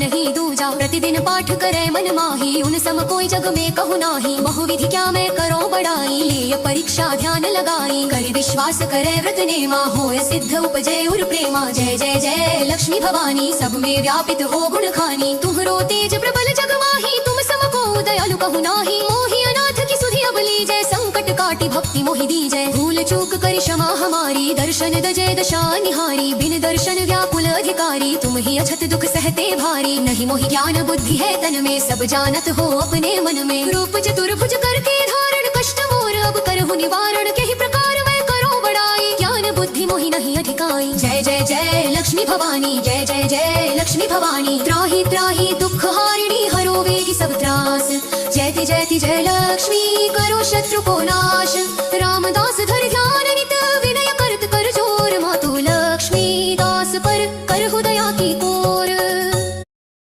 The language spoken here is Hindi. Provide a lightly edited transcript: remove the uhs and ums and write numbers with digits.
नहीं दूजा। प्रतिदिन पाठ करे मन माही, उन सम कोई जग में कहु नाही। बहुविधि क्या मैं करो बड़ाई, ले परीक्षा ध्यान लगाई। कर विश्वास करे व्रत नेमा, होय सिद्ध उपजे उर प्रेमा। जय जय जय लक्ष्मी भवानी, सब में व्यापित हो गुण खानी। तुम्हरो तेज प्रबल जग माही, तुम सम को दयालु कहु नाही। मोहि अनाथ की सुधि अब लीजै, संकट काटी भक्ति मोहि दीजै। भूल चूक कर क्षमा हमारी, दर्शन दजै दशा निहारी। बिन दर्शन व्याकुल अधिकारी, तुम ही अछत दुख सहते भारी। नहीं मोहि ज्ञान बुद्धि है तन में, सब जानत हो अपने मन में। रूप चतुर्भुज करके धारण, कष्ट मोर अब करहु निवारण। कहि प्रकार मैं करो बड़ाई, ज्ञान बुद्धि मोहि नहीं अधिकाई। जय जय जय लक्ष्मी भवानी, जय जय जय लक्ष्मी भवानी। त्राहि त्राहि दुख हारिणी, हरो वेगी सब त्रास। जयति जयति जय लक्ष्मी, करो शत्रु को नाश। रामदास धर